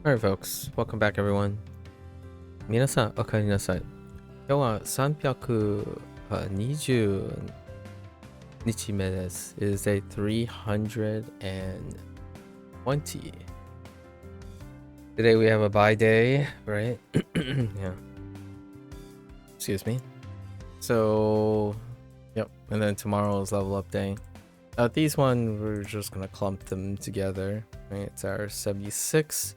Alright, folks, welcome back, everyone. 皆さん、お帰りなさい。今日は320日目です。It is day 320. Today we have a bye day, right? Yeah. Excuse me. So, yep. And then tomorrow is level up day. These one, we're just gonna clump them together. Right? It's our 76.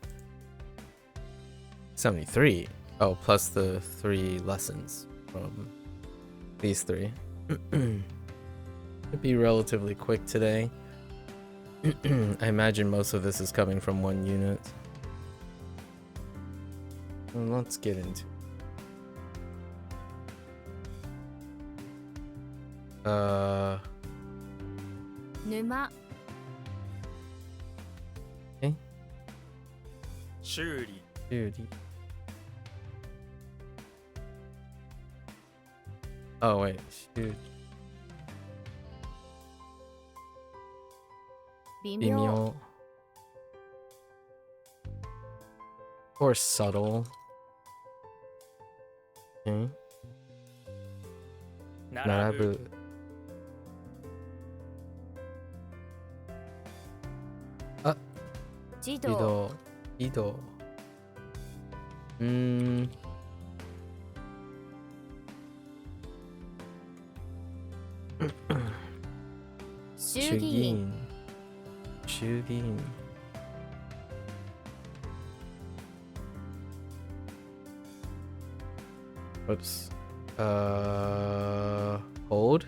73. Oh, plus the 3 lessons from these 3. It'd be relatively quick today. I imagine most of this is coming from one unit. Well, let's get into Numa. Okay. 修理 Dude. Oh wait, shoot. 微 Bimyo. 妙 Or subtle. Okay. 並ぶ Narabu. Ah, 児童 Ido. Hmm. 衆議院 Shugin. Oops. Hold.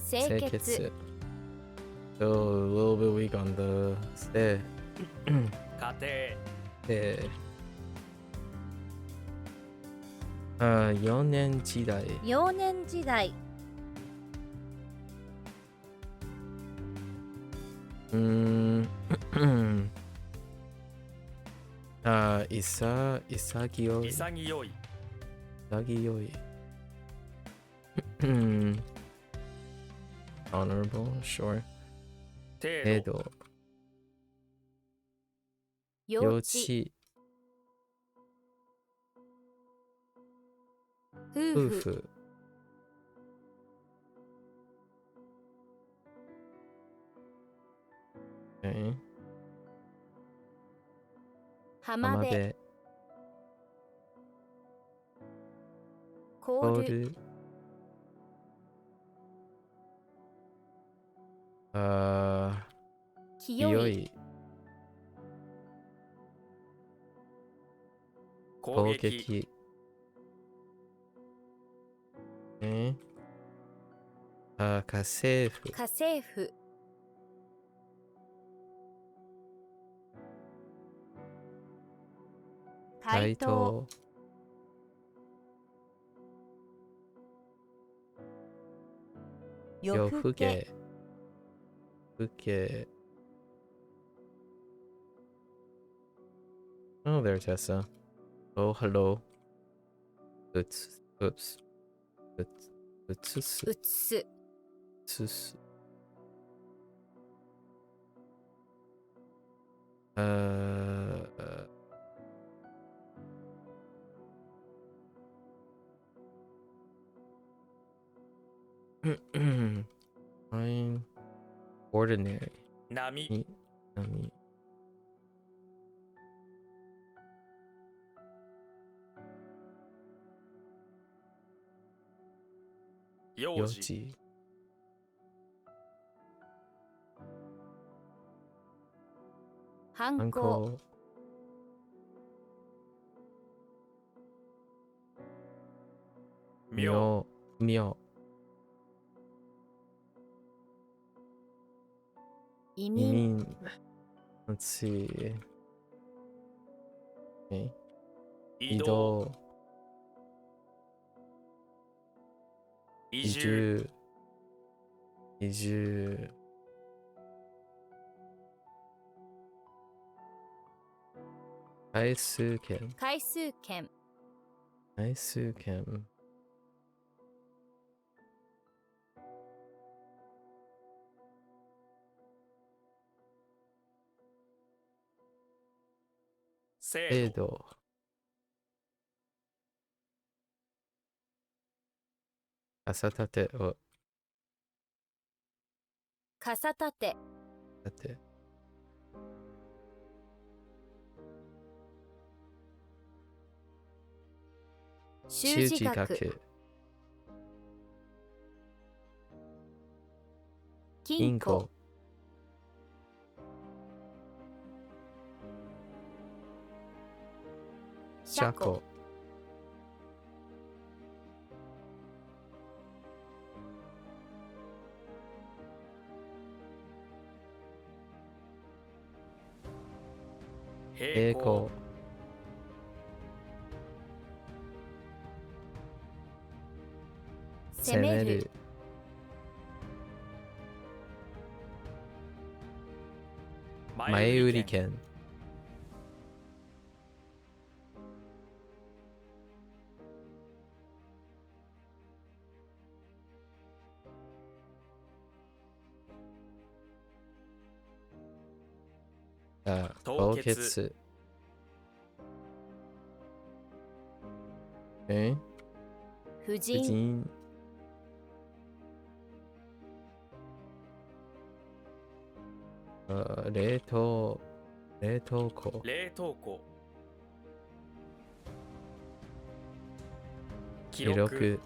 Seiketsu. So a little bit weak on the se. 家庭 4年時代幼年時代潔い潔い Honorable, sure. 程度程度幼幼稚稚夫婦夫婦Okay. 浜辺浜辺コールコール清い攻撃攻撃家政婦家政婦台頭夜更けふけ Oh, there, Tessa. Oh, hello. Oops. Oops. Oops. うつす Oops. Fine. Ordinary. 波 Nami. 幼幼児児。反抗反抗。妙妙。移 You 民 mean, let's see. Okay. 移動移動。移住移住。回数券。回数券。回数券。制度。制度。傘立てを。傘立て。立て。習字学。金庫。車庫。平行。攻める。前売り券。凍結。婦婦人。人。冷凍。冷凍庫。冷凍庫。記記録。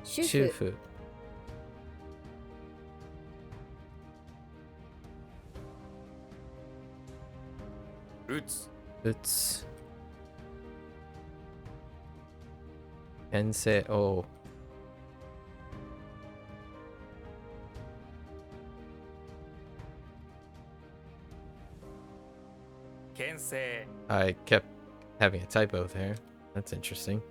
主婦。主婦。打つ。打つ。牽制。お。牽制。 I kept having a typo there. That's interesting.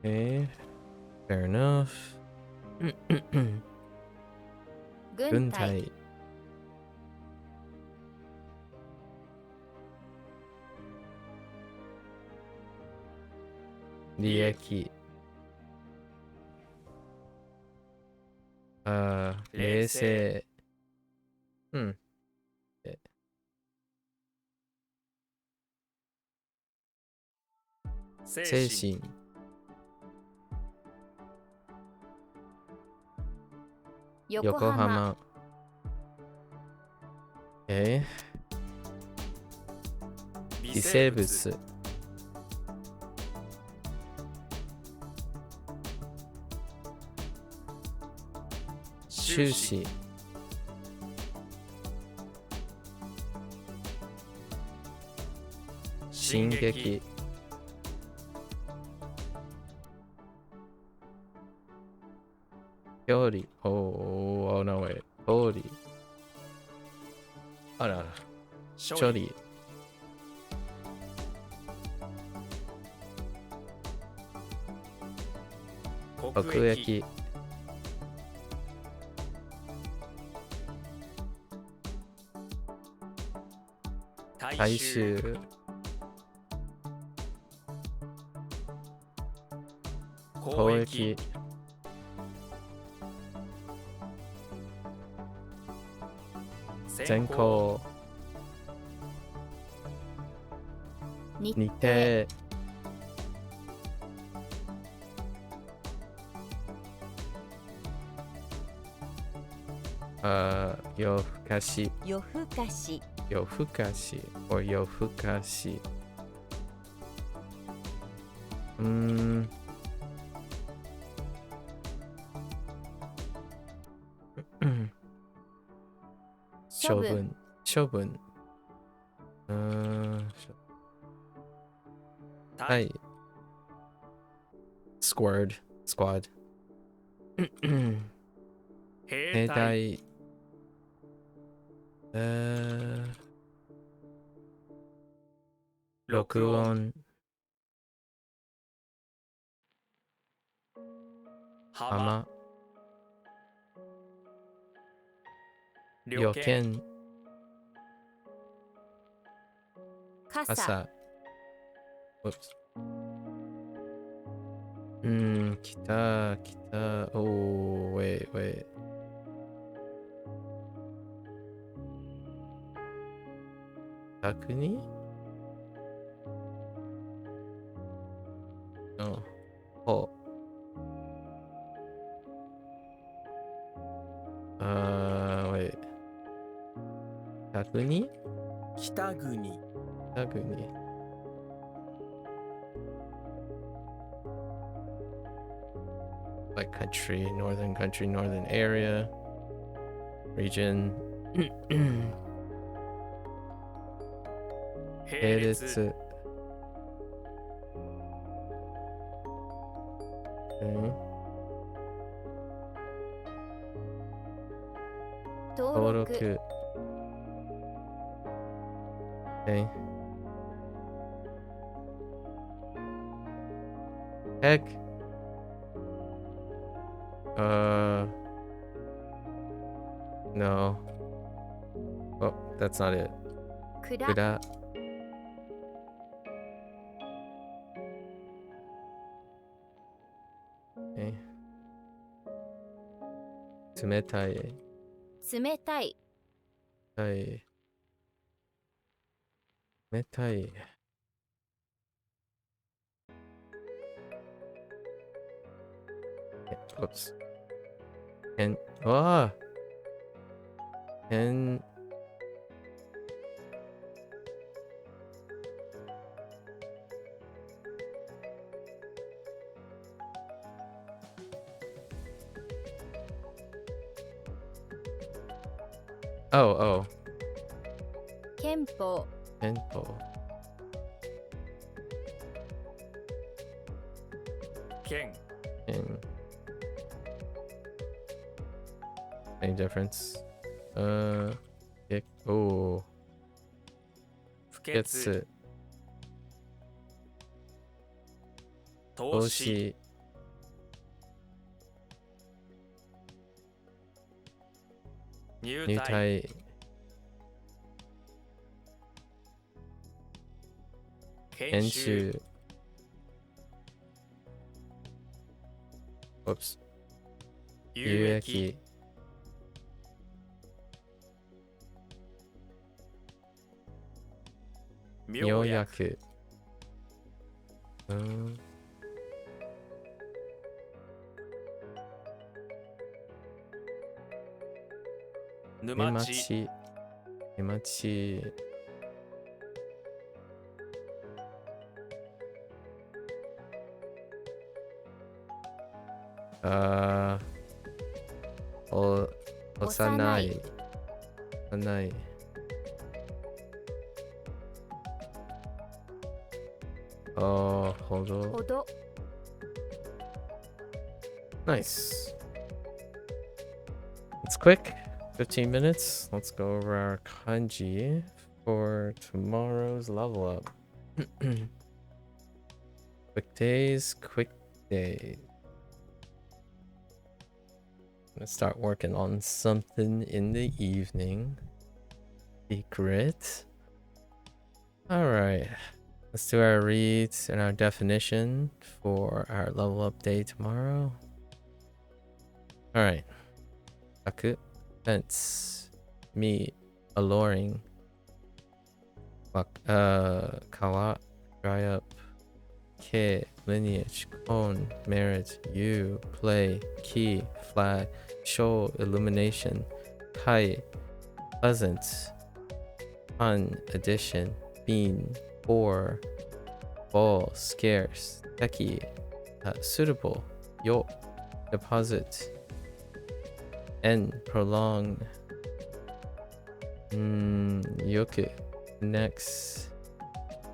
Okay. Fair enough. 軍軍隊。隊。利益。冷静。うん。精神。横浜。微生物。収支。進撃。距離。Oh no wait. 距離。あらあら。処理。国益。大衆。交易。先行。日程。夜更かし。夜更かし。夜更かし。or 夜更かし。処分。処分。はい。squad。兵隊。録音。浜。浜。旅券。傘朝。Whoops. 北。Oh, wait. 北に No. ほう。wait. 北に北国。北国。Like country, northern area, region. 並列。登録。Okay. Heck. No. Oh, that's not it. 蔵。Okay. 冷たい。冷たい。冷たい。Whoops. Ah! Oh. 憲法。憲法。県。Any difference? Oh. 不潔。月。投資。投資。入隊。入隊。研修。Whoops. 有益。妙薬。沼地。沼地。幼い。歩道。歩道。Nice. It's quick. 15 minutes. Let's go over our kanji for tomorrow's level up. Quick days. Gonna start working on something in the evening. Secret. Alright. Let's do our reads and our definition for our level up day tomorrow. Alright. Aku, fence. Me, alluring. Kawa, dry up. Ke, lineage. Kon, marriage. You, play. Ki, flag. Sho, illumination. Kai, pleasant. An, addition. Bean, or. Ball, scarce. Teki, suitable. Yo, deposit. N, prolong. Yoku, next.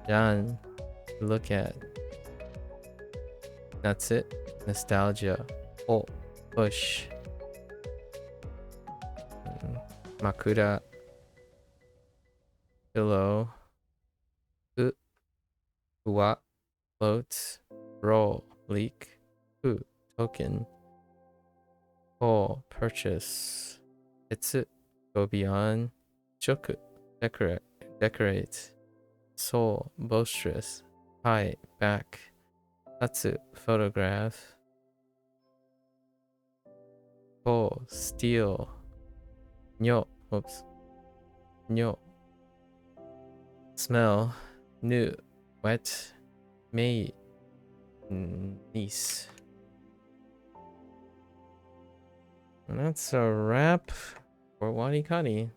Jan, look at. That's it. Nostalgia. Oh, push. Makura. Pillow. Wa, float, roll, leak, fu, token, pull, purchase, itsu, go beyond, choku, decorate, soul, boisterous, high, back, tatsu, photograph, pull, steal, nyo, nyo, smell, new, wet, mei, niece. And that's a wrap for WaniKani.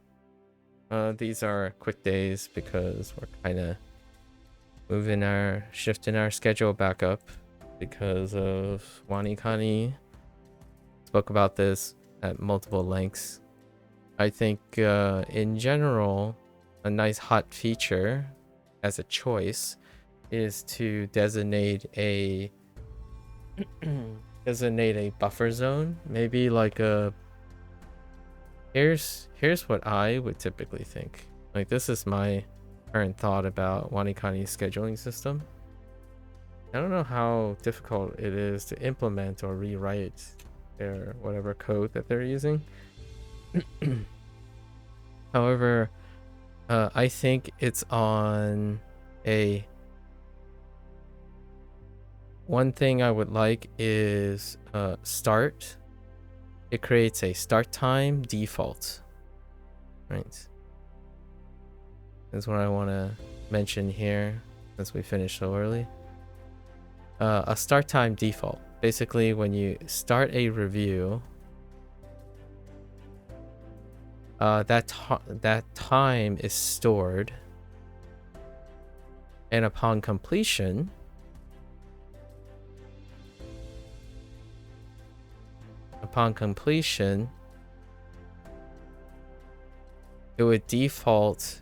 These are quick days because we're kind of shifting our schedule back up because of WaniKani. Spoke about this at multiple lengths. I think in general, a nice hot feature as a choice is to designate a buffer zone. Maybe like a here's what I would typically think. Like, this is my current thought about WaniKani's scheduling system. I don't know how difficult it is to implement or rewrite their whatever code that they're using. However, I think it's on a one thing I would like is start. It creates a start time default. Right. That's what I want to mention here since we finished so early. A start time default. Basically, when you start a review, that time is stored, and upon completion, it would default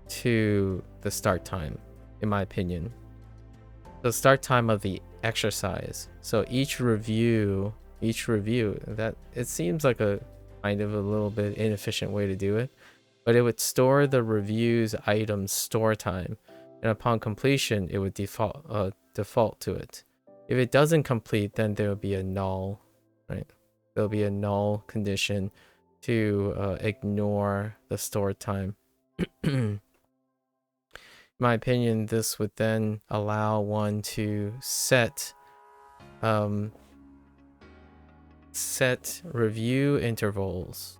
to the start time, in my opinion. The start time of the exercise. So each review, that it seems like a kind of a little bit inefficient way to do it, but it would store the review's item store time, and upon completion, it would default to it. If it doesn't complete, then there will be a null, right? There'll be a null condition to ignore the stored time. In my opinion, this would then allow one to set review intervals.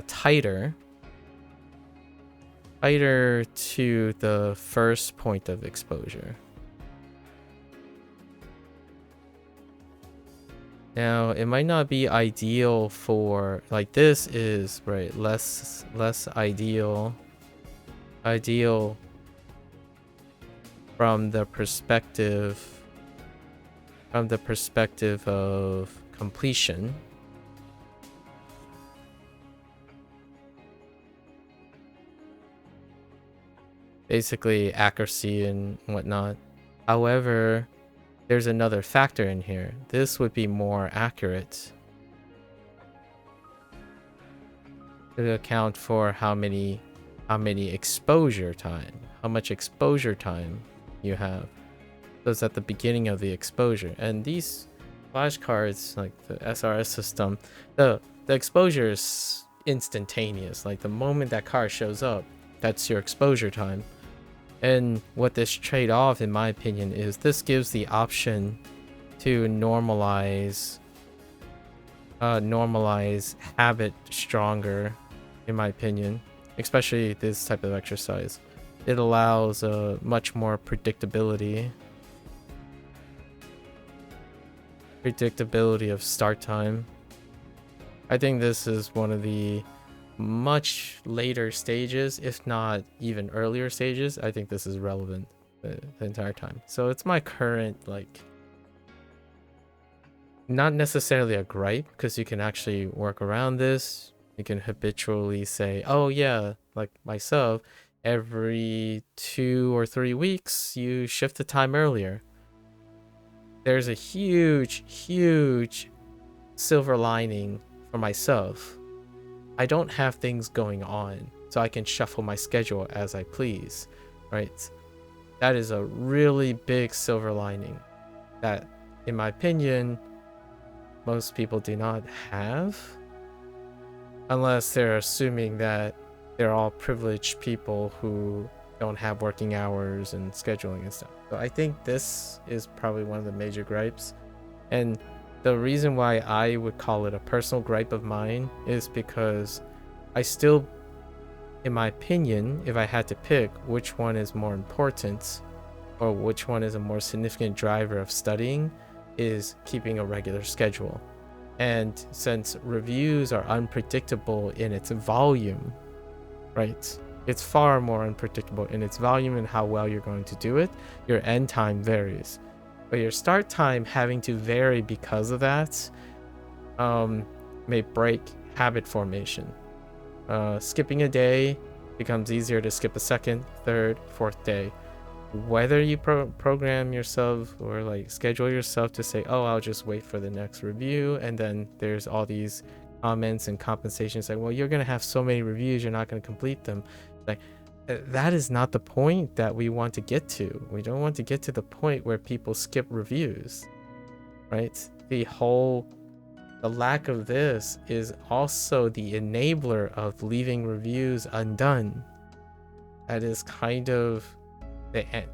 Tighter to the first point of exposure. Now, it might not be ideal for, like, this is right less ideal from the perspective of completion. Basically accuracy and whatnot. However, there's another factor in here. This would be more accurate to account for how much exposure time you have. So it's at the beginning of the exposure. And these flashcards, like the SRS system, the exposure is instantaneous. Like, the moment that card shows up, that's your exposure time. And what this trade-off, in my opinion, is this gives the option to normalize habit stronger, in my opinion, especially this type of exercise. It allows much more predictability of start time. I think this is one of the much later stages, if not even earlier stages. I think this is relevant the entire time. So it's my current, like, not necessarily a gripe, because you can actually work around this. You can habitually say, oh yeah, like myself, every 2 or 3 weeks you shift the time earlier. There's a huge silver lining for myself. I don't have things going on, so I can shuffle my schedule as I please, right? That is a really big silver lining that, in my opinion, most people do not have, unless they're assuming that they're all privileged people who don't have working hours and scheduling and stuff. So I think this is probably one of the major gripes. And the reason why I would call it a personal gripe of mine is because I still, in my opinion, if I had to pick which one is more important or which one is a more significant driver of studying, is keeping a regular schedule. And since reviews are unpredictable in its volume, right? It's far more unpredictable in its volume and how well you're going to do it. Your end time varies, but your start time having to vary because of that may break habit formation. Skipping a day becomes easier to skip a second, third, fourth day. Whether you program yourself or like schedule yourself to say, oh, I'll just wait for the next review, and then there's all these comments and compensations like, well, you're going to have so many reviews, you're not going to complete them. Like, that is not the point that we want to get to. We don't want to get to the point where people skip reviews, right? The lack of this is also the enabler of leaving reviews undone. That is kind of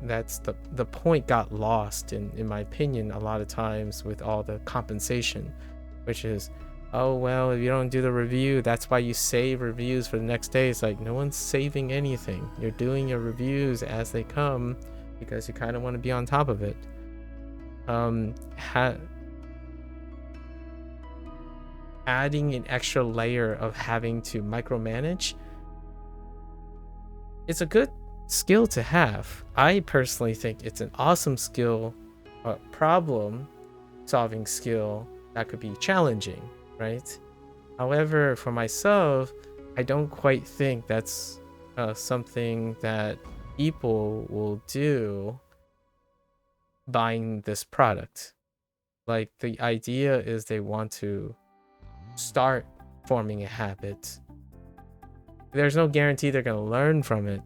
that's the point got lost in my opinion a lot of times with all the compensation, which is, oh, well, if you don't do the review, that's why you save reviews for the next day. It's like, no one's saving anything. You're doing your reviews as they come because you kind of want to be on top of it. Adding an extra layer of having to micromanage, it's a good skill to have. I personally think it's an awesome skill, problem solving skill that could be challenging, right? However, for myself, I don't quite think that's something that people will do buying this product. Like, the idea is they want to start forming a habit. There's no guarantee they're going to learn from it,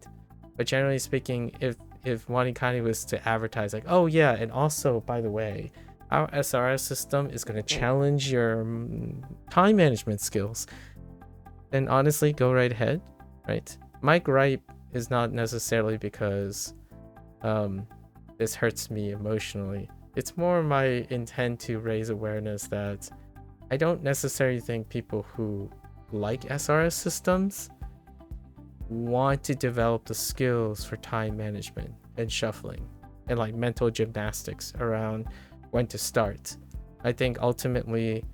but generally speaking, if WaniKani was to advertise like, oh yeah, and also, by the way, our SRS system is going to challenge your time management skills, then honestly, go right ahead, right? My gripe is not necessarily because this hurts me emotionally. It's more my intent to raise awareness that I don't necessarily think people who like SRS systems want to develop the skills for time management and shuffling and like mental gymnastics around when to start. I think ultimately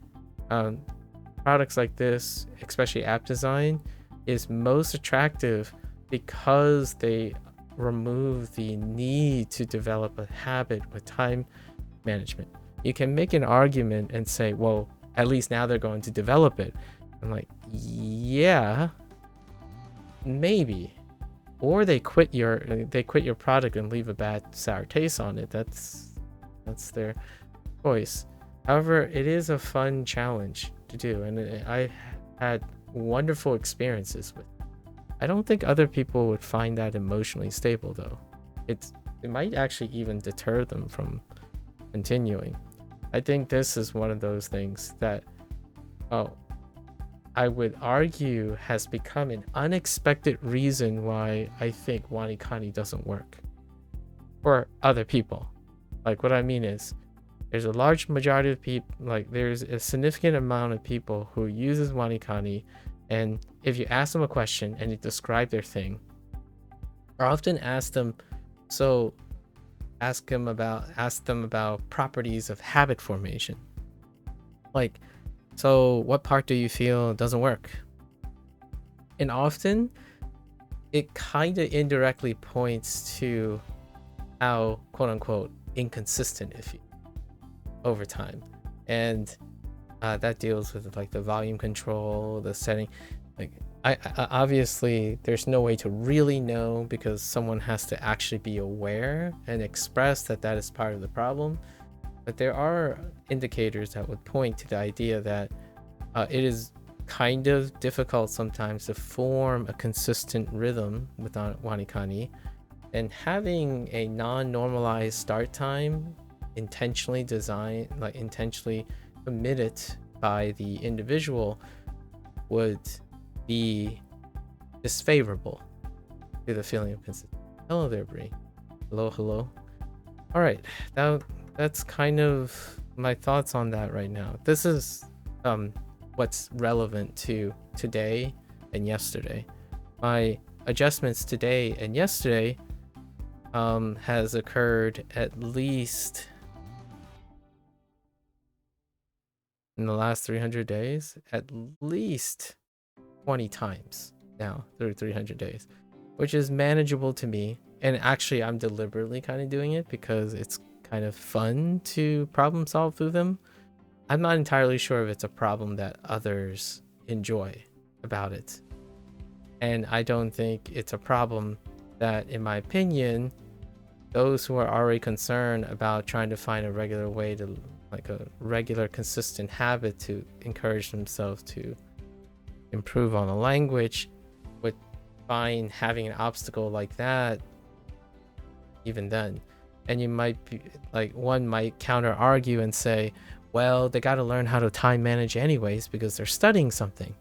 products like this, especially app design, is most attractive because they remove the need to develop a habit with time management. You can make an argument and say, well, at least now they're going to develop it. I'm like, yeah, maybe. Or they quit your product and leave a bad sour taste on it. That's their choice. However, it is a fun challenge to do, and I had wonderful experiences with it. I don't think other people would find that emotionally stable though. It might actually even deter them from continuing. I think this is one of those things that I would argue has become an unexpected reason why I think WaniKani doesn't work for other people. Like, what I mean is, there's a large majority of people, like there's a significant amount of people who uses WaniKani, and if you ask them a question and you describe their thing, or often ask them about properties of habit formation. Like, so what part do you feel doesn't work? And often it kind of indirectly points to how, quote unquote, inconsistent it feels over time. And that deals with like the volume control, the setting. Like, I obviously there's no way to really know because someone has to actually be aware and express that is part of the problem. But there are indicators that would point to the idea that it is kind of difficult sometimes to form a consistent rhythm with WaniKani, and having a non-normalized start time intentionally designed, like intentionally committed by the individual, would be disfavorable to the feeling of consistency. Hello there, Bree. Hello. All right, that's kind of my thoughts on that right now. This is what's relevant to today and yesterday. My adjustments today and yesterday has occurred at least in the last 300 days, at least 20 times now through 300 days, which is manageable to me. And actually, I'm deliberately kind of doing it because it's kind of fun to problem solve through them. I'm not entirely sure if it's a problem that others enjoy about it. And I don't think it's a problem that, in my opinion, those who are already concerned about trying to find a regular way to, like a regular consistent habit to encourage themselves to improve on the language, would find having an obstacle like that even then. And you might be like, one might counter argue and say, well, they got to learn how to time manage anyways because they're studying something.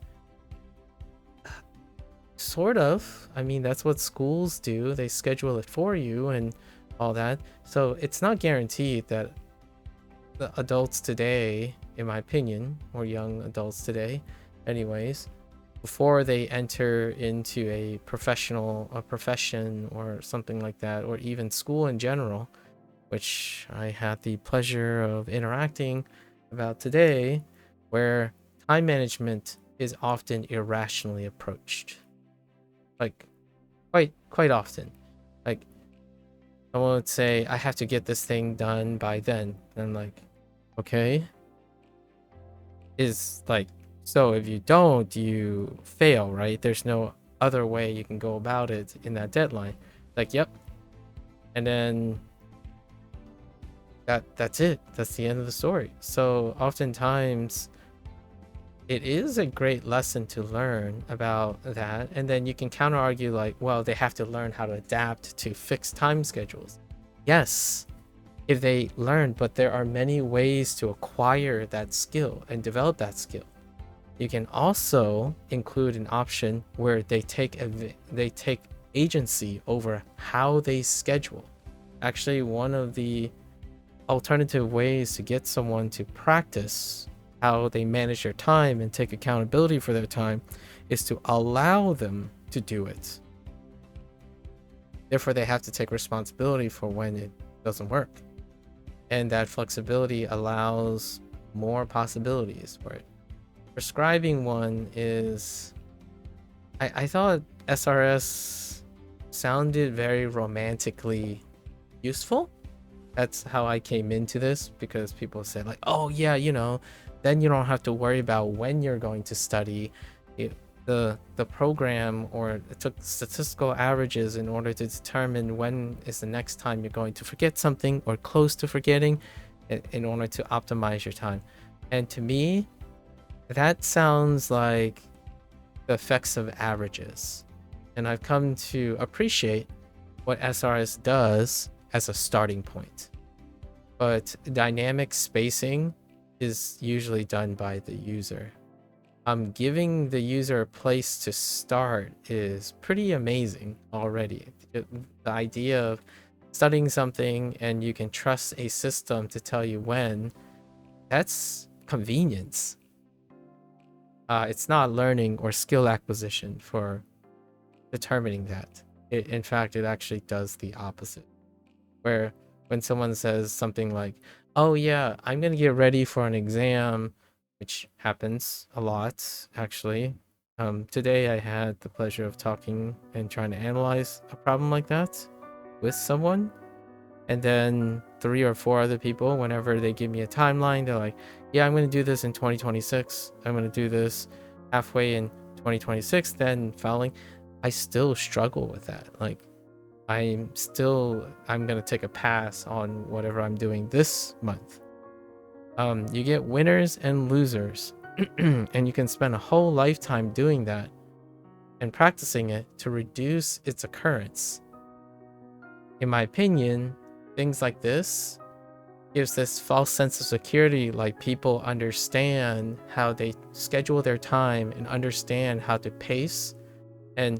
Sort of. I mean, that's what schools do. They schedule it for you and all that. So it's not guaranteed that the adults today, in my opinion, or young adults today anyways, before they enter into a profession or something like that, or even school in general, which I had the pleasure of interacting about today, where time management is often irrationally approached. Like, quite often. Like, someone would say, I have to get this thing done by then. And I'm like, okay. Is like, so if you don't, you fail, right? There's no other way you can go about it in that deadline. Like, yep. And then that's it. That's the end of the story. So oftentimes it is a great lesson to learn about that. And then you can counter argue like, well, they have to learn how to adapt to fixed time schedules. Yes, if they learn, but there are many ways to acquire that skill and develop that skill. You can also include an option where they take agency over how they schedule. Actually, one of the alternative ways to get someone to practice how they manage their time and take accountability for their time is to allow them to do it. Therefore, they have to take responsibility for when it doesn't work. And that flexibility allows more possibilities for it. Prescribing one is, I thought SRS sounded very romantically useful. That's how I came into this, because people said like, oh yeah, you know, then you don't have to worry about when you're going to study. The program, or it took statistical averages in order to determine when is the next time you're going to forget something or close to forgetting, in order to optimize your time. And to me, that sounds like the effects of averages. And I've come to appreciate what SRS does as a starting point. But dynamic spacing is usually done by the user. Giving the user a place to start is pretty amazing already. The idea of studying something and you can trust a system to tell you when, that's convenience. It's not learning or skill acquisition for determining that. In fact, it actually does the opposite. Where when someone says something like, oh yeah, I'm going to get ready for an exam, which happens a lot, actually. Today I had the pleasure of talking and trying to analyze a problem like that with someone. And then 3 or 4 other people, whenever they give me a timeline, they're like, yeah, I'm going to do this in 2026. I'm going to do this halfway in 2026, then following. I still struggle with that. Like, I'm going to take a pass on whatever I'm doing this month You get winners and losers, and you can spend a whole lifetime doing that and practicing it to reduce its occurrence. In my opinion, things like this gives this false sense of security, like people understand how they schedule their time and understand how to pace and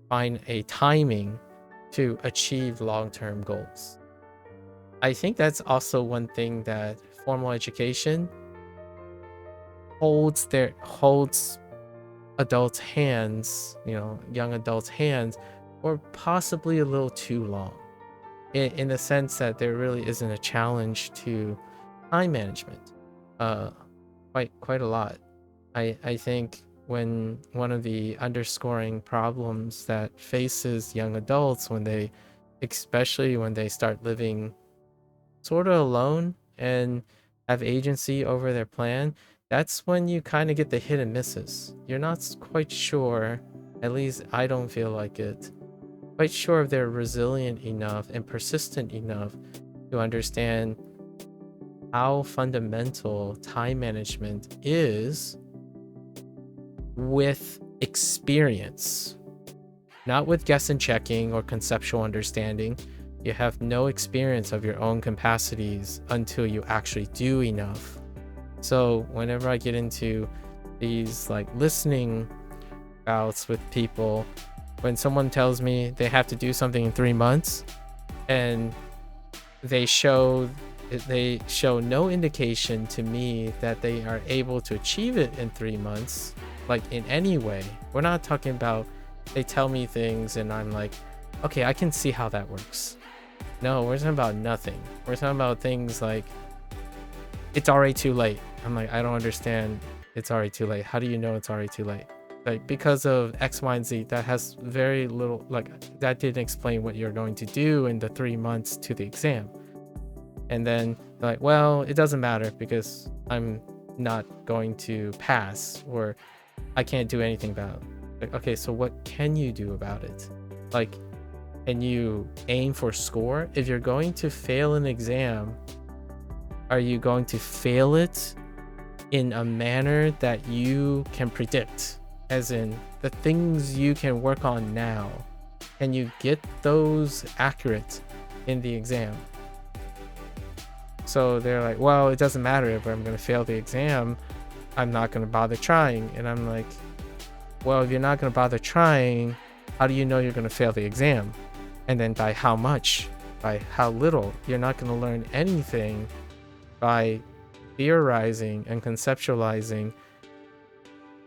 find a timing to achieve long-term goals. I think that's also one thing that formal education holds adults' hands, young adults' hands, or possibly a little too long. In the sense that there really isn't a challenge to time management, quite a lot. I think when one of the underscoring problems that faces young adults especially when they start living sort of alone and have agency over their plan, that's when you kind of get the hit and misses. You're not quite sure, at least I don't feel like it, quite sure if they're resilient enough and persistent enough to understand how fundamental time management is with experience, not with guess and checking or conceptual understanding. You have no experience of your own capacities until you actually do enough. So whenever I get into these like listening bouts with people, when someone tells me they have to do something in 3 months and they show no indication to me that they are able to achieve it in 3 months, like in any way. We're not talking about they tell me things and I'm like, okay, I can see how that works. No, we're talking about nothing. We're talking about things like, it's already too late. I'm like, I don't understand. It's already too late. How do you know it's already too late? Like, because of X, Y, and Z, that has very little, like, that didn't explain what you're going to do in the 3 months to the exam. And then they're like, well, it doesn't matter because I'm not going to pass, or I can't do anything about it. Like, okay, so what can you do about it? Like, can you aim for score? If you're going to fail an exam, are you going to fail it in a manner that you can predict? As in, the things you can work on now, can you get those accurate in the exam? So they're like, well, it doesn't matter if I'm going to fail the exam. I'm not going to bother trying. And I'm like, well, if you're not going to bother trying, how do you know you're going to fail the exam? And then by how much? By how little? You're not going to learn anything by theorizing and conceptualizing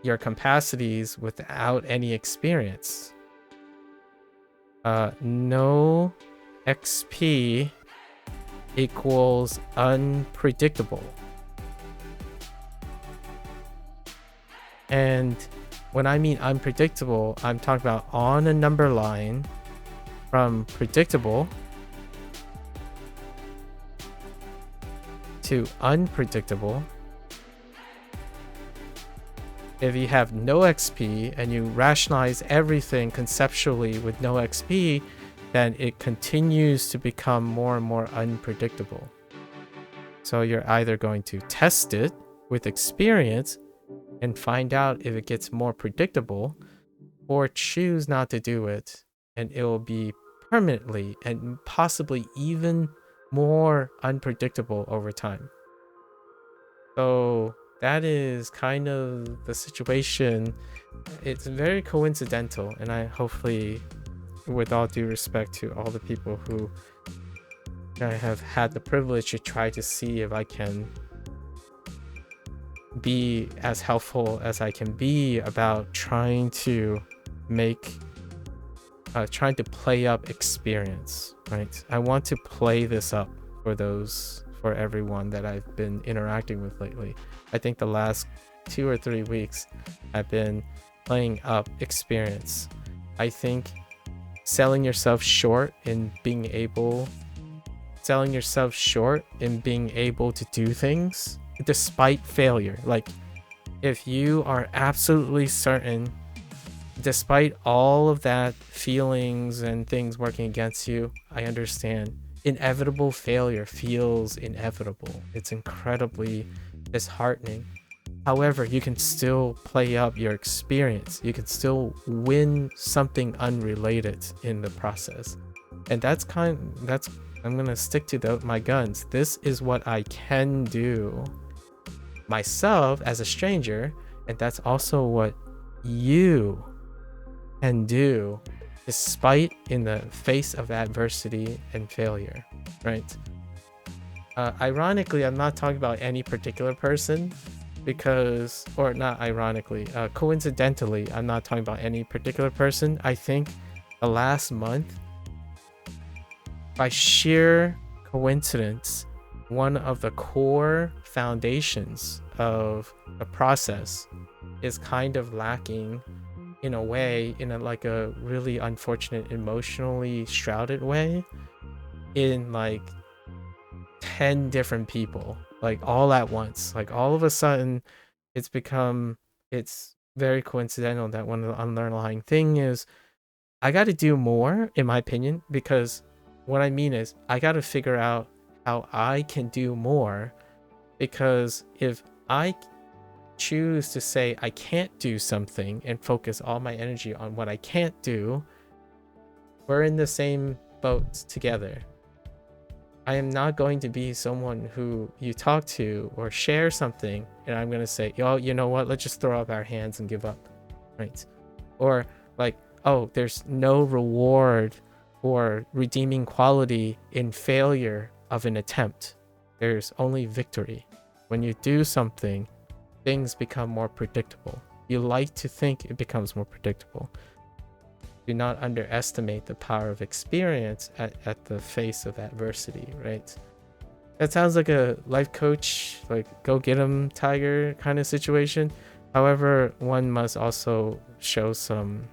your capacities without any experience. No XP equals unpredictable. And when I mean unpredictable, I'm talking about on a number line from predictable to unpredictable. If you have no XP and you rationalize everything conceptually with no XP, then it continues to become more and more unpredictable. So you're either going to test it with experience and find out if it gets more predictable, or choose not to do it and it will be permanently and possibly even more unpredictable over time. So that is kind of the situation. It's very coincidental, and I hopefully, with all due respect to all the people who I have had the privilege to try to see if I can be as helpful as I can be about trying to play up experience, right? I want to play this up for everyone that I've been interacting with lately. I think the last 2 or 3 weeks I've been playing up experience. I think selling yourself short in being able to do things despite failure. Like, if you are absolutely certain, despite all of that feelings and things working against you, I understand. inevitable failure feels inevitable. It's incredibly disheartening. However, you can still play up your experience. You can still win something unrelated in the process. And I'm gonna stick to my guns. This is what I can do myself as a stranger, and that's also what you can do despite in the face of adversity and failure, right? Ironically, I'm not talking about any particular person coincidentally, I'm not talking about any particular person. I think the last month, by sheer coincidence, one of the core foundations of the process is kind of lacking in a way, in a really unfortunate, emotionally shrouded way, in like 10 different people, like all at once. Like all of a sudden it's very coincidental that one of the underlying thing is I got to do more, in my opinion, because what I mean is I got to figure out how I can do more, because if I choose to say I can't do something and focus all my energy on what I can't do, we're in the same boat together. I am not going to be someone who you talk to or share something and I'm going to say, oh, you know what, let's just throw up our hands and give up, right? Or like, oh, there's no reward or redeeming quality in failure of an attempt. There's only victory. When you do something, things become more predictable. You like to think it becomes more predictable. Do not underestimate the power of experience at the face of adversity, right? That sounds like a life coach, like go get 'em tiger kind of situation. However, one must also show some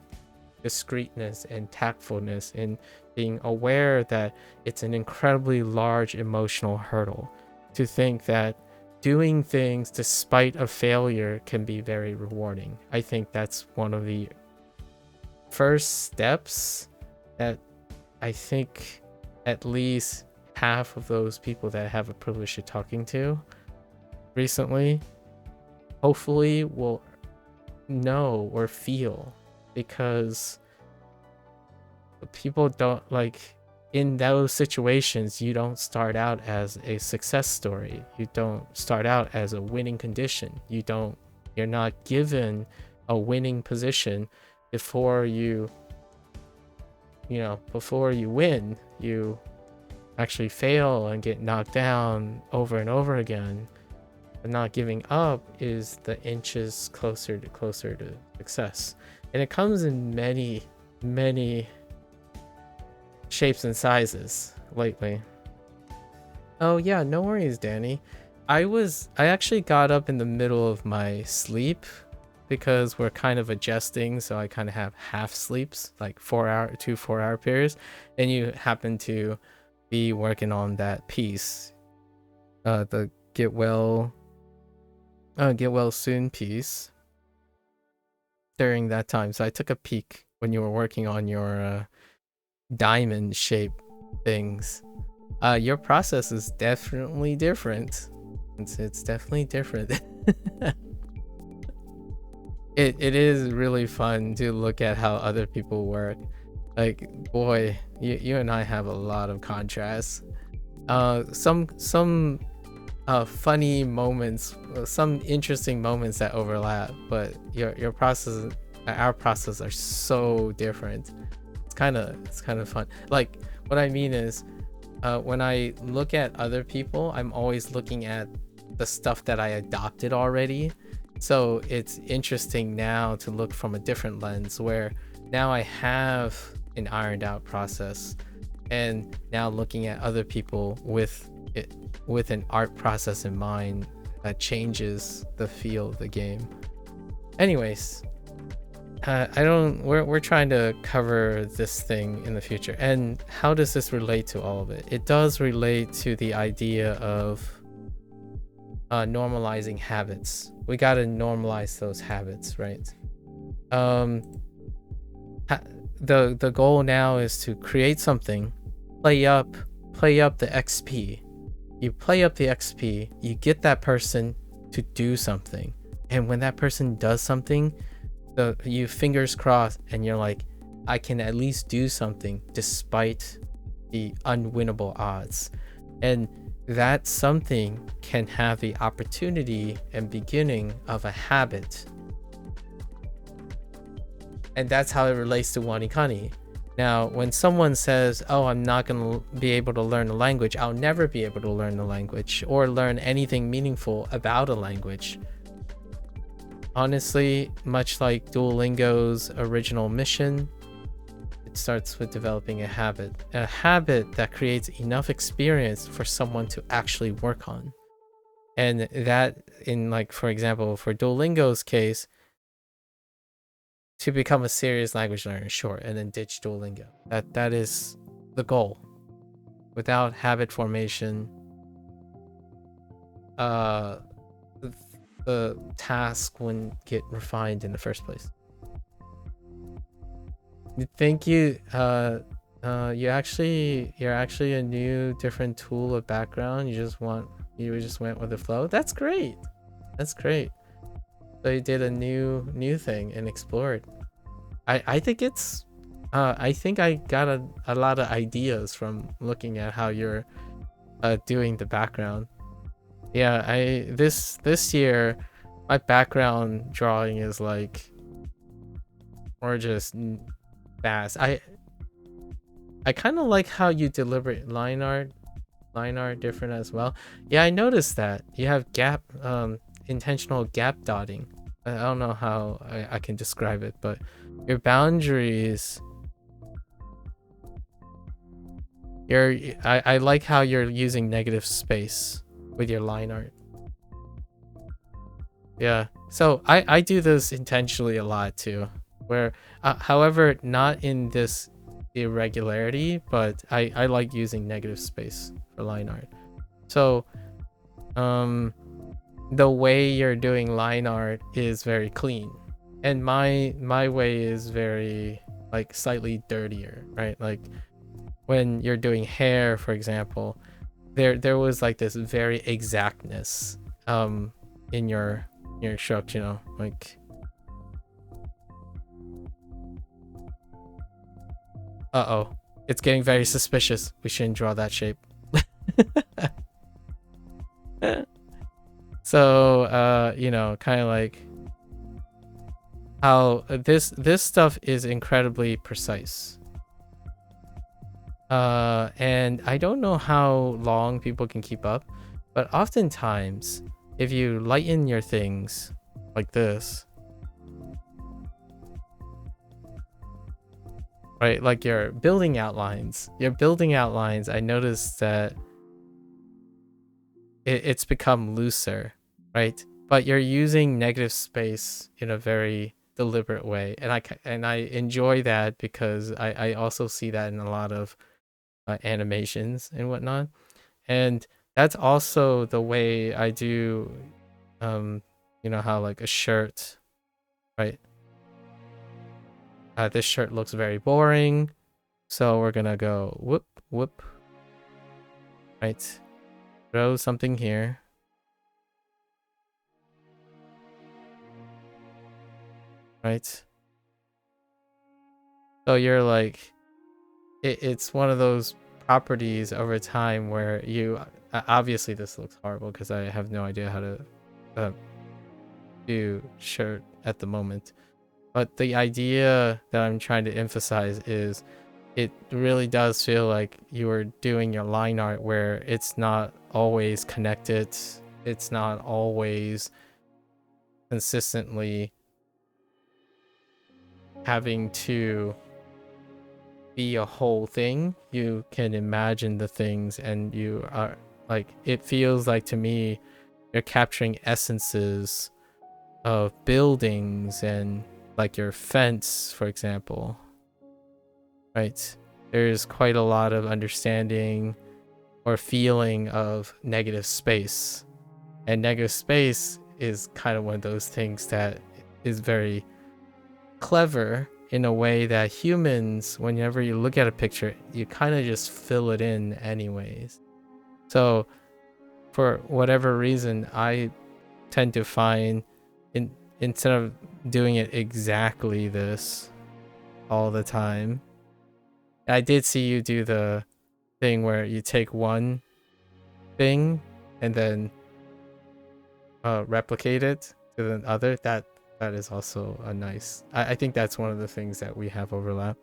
discreetness and tactfulness in being aware that it's an incredibly large emotional hurdle to think that doing things despite a failure can be very rewarding. I think that's one of the first steps that I think at least half of those people that I have a privilege of talking to recently hopefully will know or feel, because people don't, like, in those situations you don't start out as a success story, you don't start out as a winning condition, you're not given a winning position before you win. You actually fail and get knocked down over and over again. But not giving up is the inches closer to success. And it comes in many, many shapes and sizes lately. Oh yeah, no worries, Danny. I actually got up in the middle of my sleep because we're kind of adjusting, so I kind of have half sleeps, like 2 4-hour periods, and you happen to be working on that piece, the get well soon piece during that time. So I took a peek when you were working on your diamond shape things. Your process is definitely different. It's definitely different. It is really fun to look at how other people work. Like, boy, you and I have a lot of contrasts. Some funny moments, some interesting moments that overlap, but your process, our process are so different. It's kind of fun. Like, what I mean is, when I look at other people, I'm always looking at the stuff that I adopted already. So it's interesting now to look from a different lens, where now I have an ironed out process, and now looking at other people with an art process in mind that changes the feel of the game. Anyways, we're trying to cover this thing in the future. And how does this relate to all of it? It does relate to the idea of normalizing habits. We got to normalize those habits, right? The goal now is to create something, play up play up the XP. You play up the XP, you get that person to do something. And when that person does something, you fingers crossed and you're like, I can at least do something despite the unwinnable odds. And that something can have the opportunity and beginning of a habit. And that's how it relates to WaniKani. Now, when someone says, oh, I'm not going to be able to learn a language, I'll never be able to learn the language or learn anything meaningful about a language. Honestly, much like Duolingo's original mission, it starts with developing a habit that creates enough experience for someone to actually work on. And that, in like, for example, for Duolingo's case, to become a serious language learner, sure, and then ditch Duolingo. That is the goal. Without habit formation, the task wouldn't get refined in the first place. Thank you. You're actually a new, different tool of background. You just went with the flow. That's great. That's great. So you did a new thing and explored. I think it's I think I got a lot of ideas from looking at how you're doing the background. Yeah, this year my background drawing is like more just fast. I kind of like how you deliberate line art different as well. Yeah, I noticed that you have intentional gap dotting. I don't know how I can describe it, but your boundaries, I like how you're using negative space with your line art. Yeah, so I do this intentionally a lot too, where however, not in this irregularity, but I like using negative space for line art. So the way you're doing line art is very clean, and my way is very like slightly dirtier, right? Like when you're doing hair, for example, there was like this very exactness in your stroke, you know, like it's getting very suspicious. We shouldn't draw that shape. So you know, kind of like how this stuff is incredibly precise, and I don't know how long people can keep up, but oftentimes if you lighten your things like this, right, like your building outlines, I noticed that it's become looser, right? But you're using negative space in a very deliberate way, and I enjoy that because I also see that in a lot of animations and whatnot. And that's also the way I do you know how like a shirt, right? This shirt looks very boring, so we're gonna go whoop, right? Throw something here. Right? So you're like, it's one of those properties over time where you, obviously this looks horrible because I have no idea how to do shirt at the moment. But the idea that I'm trying to emphasize is it really does feel like you are doing your line art where it's not always connected. It's not always consistently having to be a whole thing. You can imagine the things, and you are like, it feels like to me you're capturing essences of buildings, and like your fence, for example, right? There's quite a lot of understanding or feeling of negative space, and negative space is kind of one of those things that is very clever in a way that humans, whenever you look at a picture, you kind of just fill it in anyways. So for whatever reason, I tend to find instead of doing it exactly this all the time, I did see you do the thing where you take one thing and then replicate it to the other. That is also a nice. I think that's one of the things that we have overlap.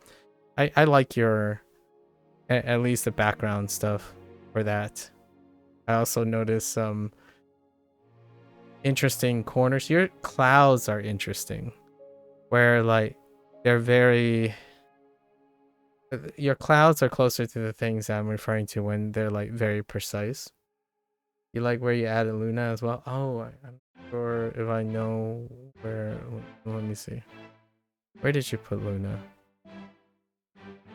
I like your at least the background stuff for that. I also noticed some interesting corners. Your clouds are interesting, where like they're very. Your clouds are closer to the things that I'm referring to when they're like very precise. You like where you added Luna as well? Oh, I'm not sure if I know where. Let me see. Where did you put Luna?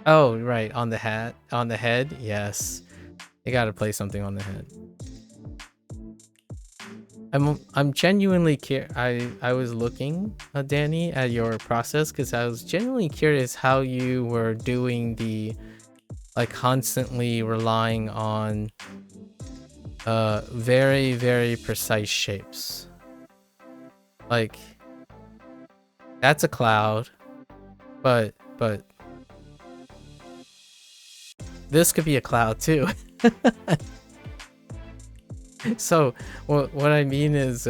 Oh, right, on the hat, on the head. Yes, you gotta play something on the head. I'm genuinely curious. I was looking, Danny, at your process because I was genuinely curious how you were doing the, like, constantly relying on very, very precise shapes. Like, that's a cloud, but this could be a cloud too. So what I mean is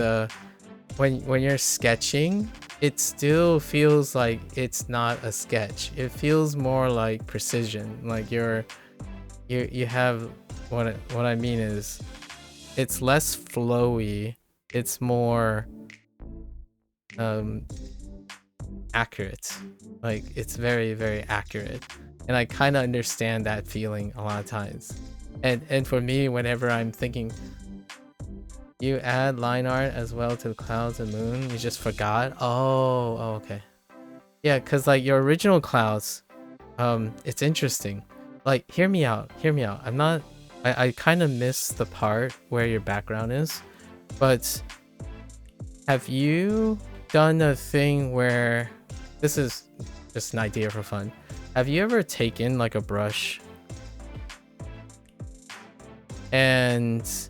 when you're sketching, it still feels like it's not a sketch. It feels more like precision. Like you have what I mean is it's less flowy, it's more accurate. Like it's very, very accurate. And I kind of understand that feeling a lot of times. And for me, whenever I'm thinking, you add line art as well to the clouds and moon, you just forgot? Oh, okay. Yeah, because like your original clouds, it's interesting. Like, hear me out. I kind of miss the part where your background is, but have you done a thing where, this is just an idea for fun, have you ever taken like a brush and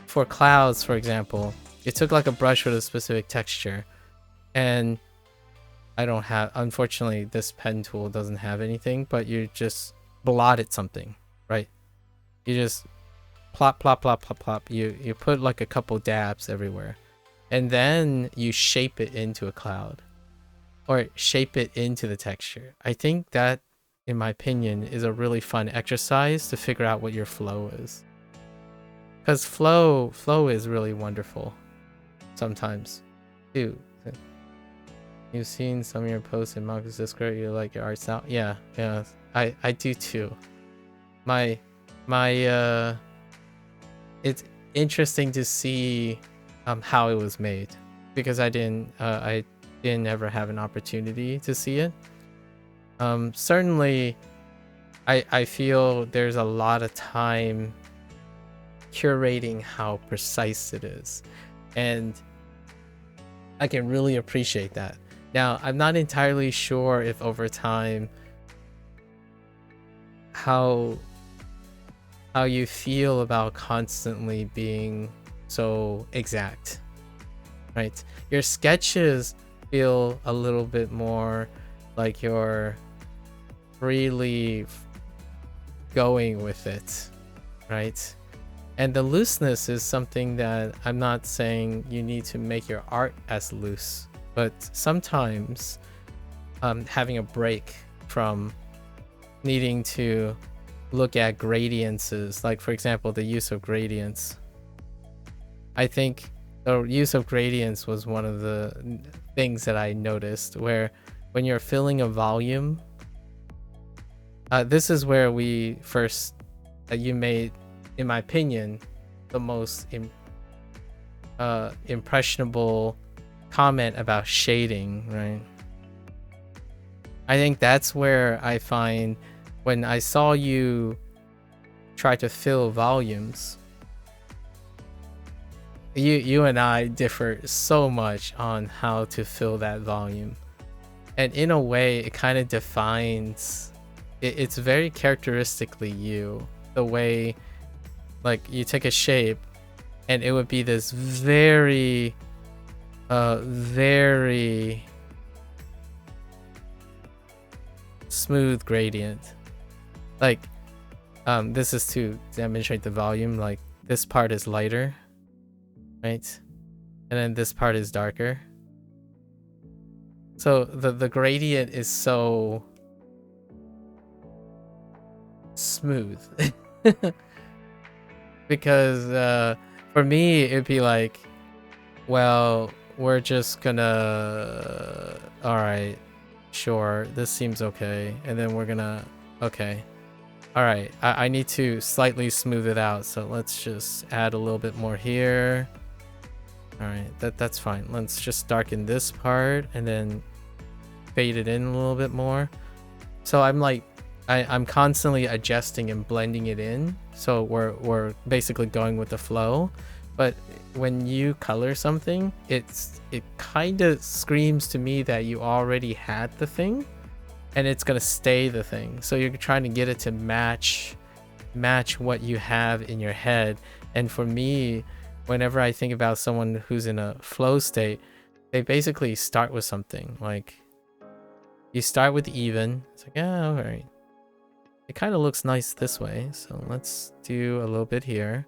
for clouds, for example, you took like a brush with a specific texture, and I don't have, unfortunately this pen tool doesn't have anything, but you just blotted something, right? You just plop plop plop plop plop, you put like a couple dabs everywhere, and then you shape it into a cloud or shape it into the texture. I think that, in my opinion, is a really fun exercise to figure out what your flow is. Because flow is really wonderful sometimes too. You've seen some of your posts in MAKU's Discord, you like your art style. Yeah, I do too. My it's interesting to see how it was made, because I didn't ever have an opportunity to see it. Certainly I feel there's a lot of time curating how precise it is, and I can really appreciate that. Now, I'm not entirely sure if over time how you feel about constantly being so exact, right? Your sketches feel a little bit more like you're freely going with it, right? And the looseness is something that I'm not saying you need to make your art as loose, but sometimes having a break from needing to look at gradients is, like, for example, the use of gradients. I think the use of gradients was one of the things that I noticed, where when you're filling a volume, this is where we first, you made, in my opinion, the most impressionable comment about shading, right? I think that's where I find, when I saw you try to fill volumes, you and I differ so much on how to fill that volume. And in a way, it kind of defines, it's very characteristically you. The way, like, you take a shape and it would be this very, very smooth gradient. Like, this is to demonstrate the volume. Like, this part is lighter, right? And then this part is darker. So the gradient is so smooth. Because for me, it'd be like, well, we're just gonna, all right, sure, this seems okay. And then we're gonna, okay. All right, I need to slightly smooth it out. So let's just add a little bit more here. All right, that's fine. Let's just darken this part and then fade it in a little bit more. So I'm like, I'm constantly adjusting and blending it in. So we're basically going with the flow. But when you color something, it kind of screams to me that you already had the thing, and it's gonna stay the thing. So you're trying to get it to match what you have in your head. And for me, whenever I think about someone who's in a flow state, they basically start with something. Like, you start with even. It's like, yeah, all right. It kind of looks nice this way. So let's do a little bit here.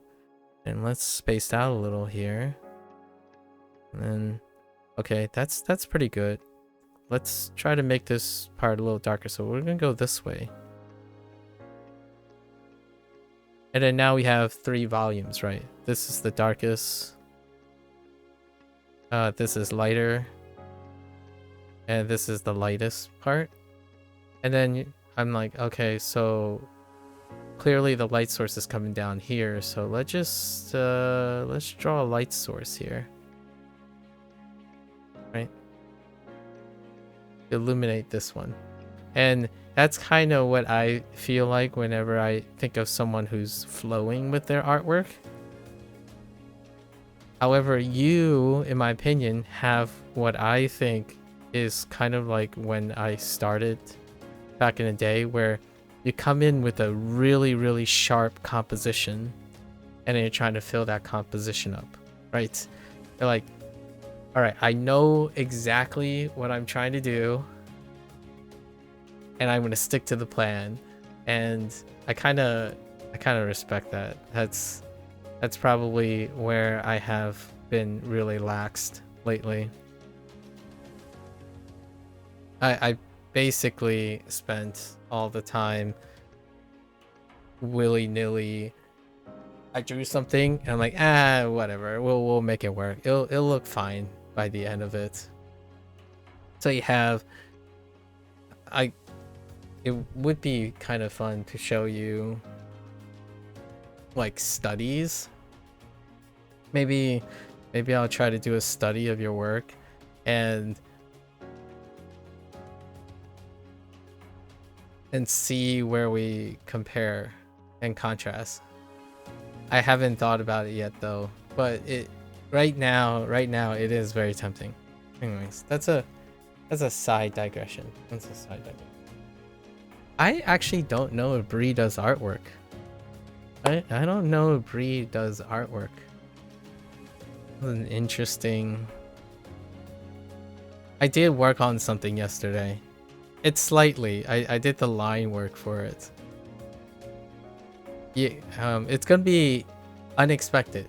And let's space out a little here. And then, okay, that's pretty good. Let's try to make this part a little darker. So we're going to go this way. And then now we have 3 volumes, right? This is the darkest. This is lighter. And this is the lightest part. And then I'm like, okay, so clearly the light source is coming down here. So let's just, let's draw a light source here. Right? Illuminate this one. And that's kind of what I feel like whenever I think of someone who's flowing with their artwork. However, you, in my opinion, have what I think is kind of like when I started back in the day, where you come in with a really, really sharp composition and then you're trying to fill that composition up, right? You're like, all right, I know exactly what I'm trying to do and I'm going to stick to the plan. And I kind of respect that. That's probably where I have been really laxed lately. I basically spent all the time willy-nilly. I drew something and I'm like, whatever, we'll make it work. It'll look fine by the end of it. So you have, it would be kind of fun to show you like studies. Maybe I'll try to do a study of your work and see where we compare and contrast. I haven't thought about it yet though, but right now it is very tempting. Anyways, that's a side digression. That's a side digression. I actually don't know if Bree does artwork. I don't know if Bree does artwork. An interesting. I did work on something yesterday. It's slightly. I did the line work for it. Yeah, it's gonna be unexpected.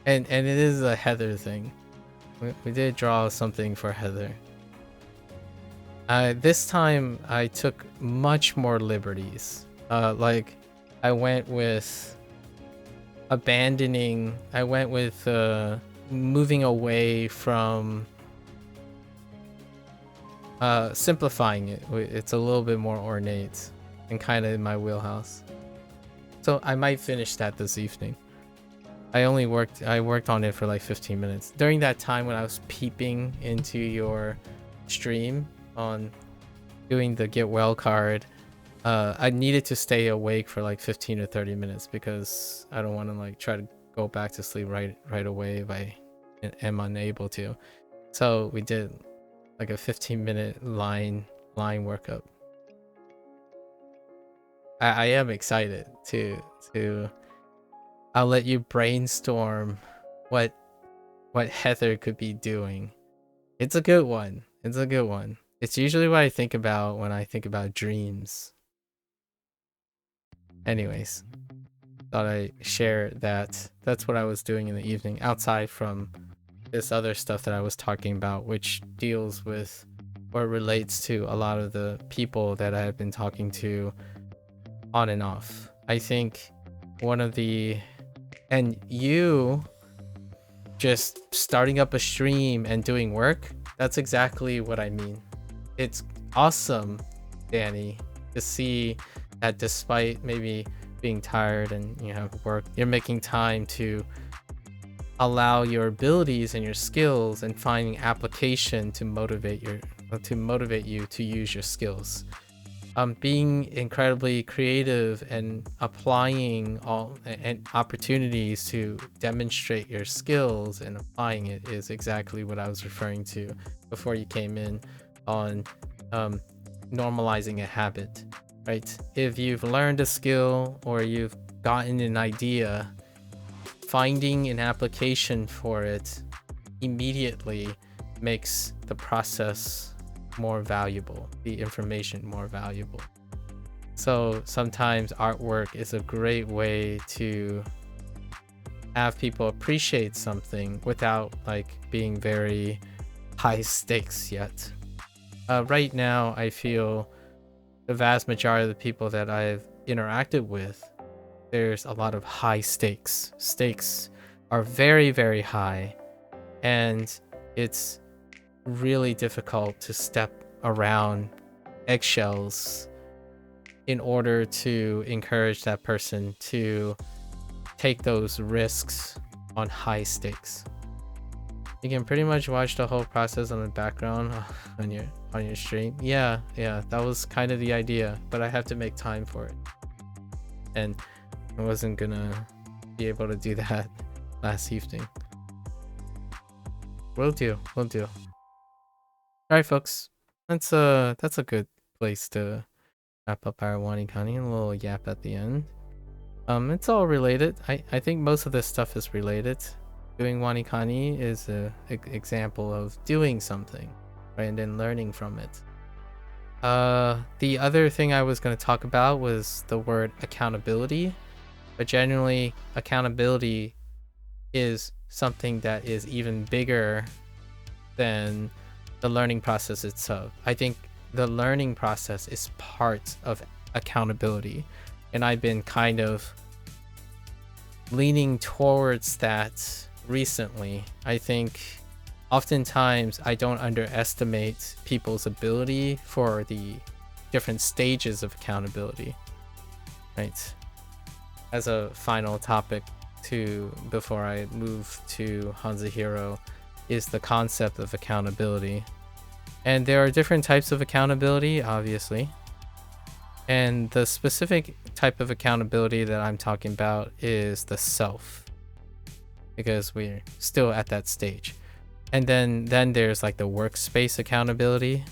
And it is a Heather thing. We did draw something for Heather. This time I took much more liberties. Like I went with moving away from simplifying it. It's a little bit more ornate and kind of in my wheelhouse. So I might finish that this evening. I worked on it for like 15 minutes. During that time when I was peeping into your stream on doing the get well card, I needed to stay awake for like 15 or 30 minutes because I don't want to like try to go back to sleep right away if I am unable to. So we did like a 15-minute line workup. I am excited to I'll let you brainstorm what Heather could be doing. It's a good one. It's a good one. It's usually what I think about when I think about dreams. Anyways, thought I'd share that. That's what I was doing in the evening, outside from this other stuff that I was talking about, which deals with or relates to a lot of the people that I have been talking to on and off. I think one of the... And you just starting up a stream and doing work, that's exactly what I mean. It's awesome, Danny, to see that despite maybe being tired and you have work, you're making time to allow your abilities and your skills and finding application to motivate you to use your skills. Being incredibly creative and applying all and opportunities to demonstrate your skills and applying it is exactly what I was referring to before you came in on normalizing a habit, right? If you've learned a skill or you've gotten an idea, finding an application for it immediately makes the process more valuable, the information more valuable. So sometimes artwork is a great way to have people appreciate something without like being very high stakes yet. Right now, I feel the vast majority of the people that I've interacted with, there's a lot of high stakes. Stakes are very, very high, and it's really difficult to step around eggshells in order to encourage that person to take those risks on high stakes. You can pretty much watch the whole process on the background on your stream. Yeah, that was kind of the idea, but I have to make time for it, and I wasn't gonna be able to do that last evening. Will do. Alright, folks, that's a good place to wrap up our WaniKani. A little yap at the end. It's all related. I think most of this stuff is related. Doing WaniKani is an example of doing something, right, and then learning from it. The other thing I was going to talk about was the word accountability, but generally accountability is something that is even bigger than the learning process itself. I think the learning process is part of accountability, and I've been kind of leaning towards that recently. I think oftentimes I don't underestimate people's ability for the different stages of accountability, right? As a final topic before I move to Hanzahiro, is the concept of accountability. And there are different types of accountability, obviously. And the specific type of accountability that I'm talking about is the self, because we're still at that stage. And then there's like the workspace accountability,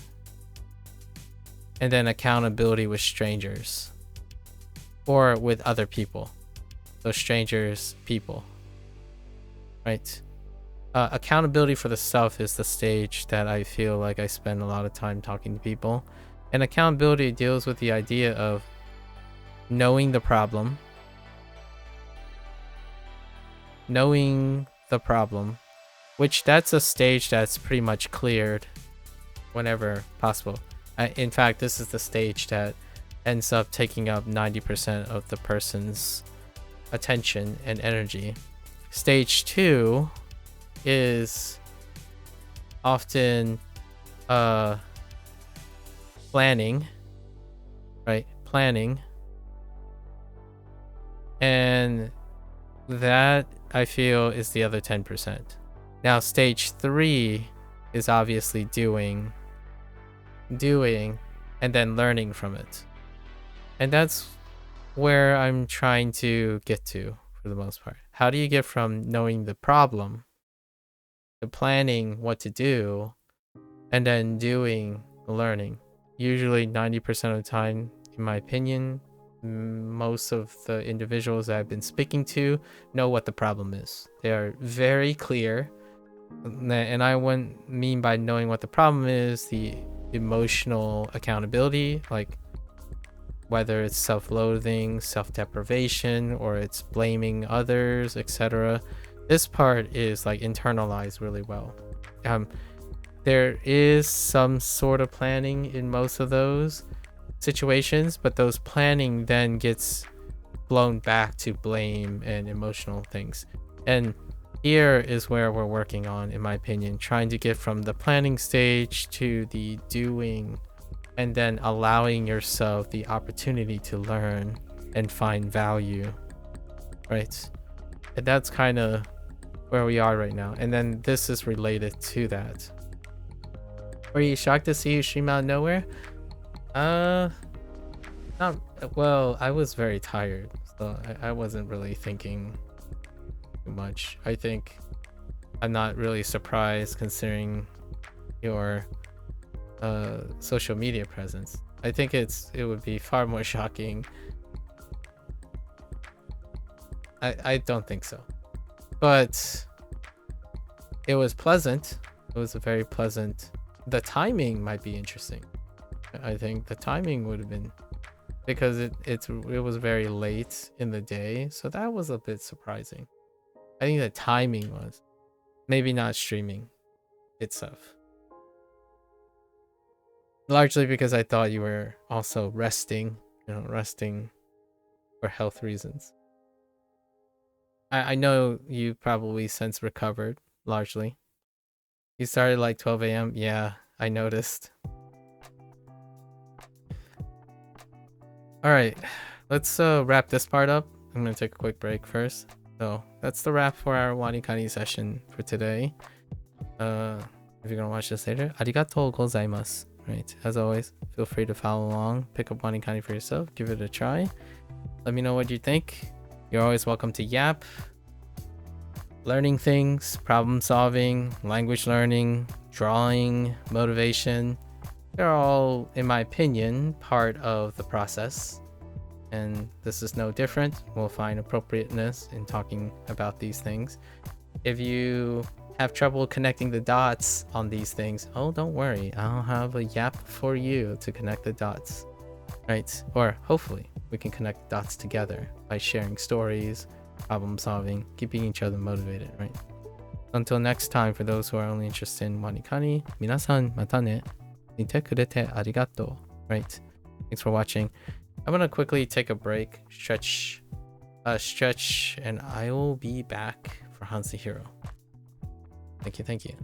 and then accountability with strangers or with other people. So strangers, people, right? Accountability for the self is the stage that I feel like I spend a lot of time talking to people. And accountability deals with the idea of knowing the problem, which that's a stage that's pretty much cleared whenever possible. In fact, this is the stage that ends up taking up 90% of the person's attention and energy. Stage 2 is often planning, right? Planning. And that I feel is the other 10%. Now stage 3 is obviously doing and then learning from it. And that's where I'm trying to get to for the most part. How do you get from knowing the problem to planning what to do and then doing learning. Usually 90% of the time, in my opinion, most of the individuals that I've been speaking to know what the problem is. They are very clear. And I wouldn't mean by knowing what the problem is the emotional accountability, like whether it's self-loathing, self-deprivation, or it's blaming others, etc. This part is like internalized really well. There is some sort of planning in most of those situations, but those planning then gets blown back to blame and emotional things. And here is where we're working on, in my opinion, trying to get from the planning stage to the doing, and then allowing yourself the opportunity to learn and find value, right? And that's kind of where we are right now. And then this is related to that. Were you shocked to see you stream out of nowhere? Not well. I was very tired, so I wasn't really thinking too much. I think I'm not really surprised considering your social media presence. I think it would be far more shocking. I don't think so, but it was pleasant. It was a very pleasant. The timing might be interesting. I think the timing would have been, because it was very late in the day, so that was a bit surprising. I think the timing was maybe not streaming itself, largely because I thought you were also resting, resting for health reasons. I know you probably since recovered largely. You started like 12 a.m. Yeah, I noticed. All right, let's wrap this part up. I'm gonna take a quick break first. So that's the wrap for our WaniKani session for today. If you're gonna watch this later, arigatou gozaimasu. Right, as always, feel free to follow along, pick up WaniKani for yourself, give it a try. Let me know what you think. You're always welcome to Yap. Learning things, problem solving, language learning, drawing, motivation. They're all, in my opinion, part of the process. And this is no different. We'll find appropriateness in talking about these things. If you have trouble connecting the dots on these things, oh, don't worry. I'll have a Yap for you to connect the dots, right? Or hopefully we can connect the dots together by sharing stories, problem solving, keeping each other motivated, right? Until next time, for those who are only interested in WaniKani, minasan mata ne. Nite kurete arigato. Right? Thanks for watching. I'm gonna quickly take a break, stretch, and I will be back for Hansi Hero. Thank you.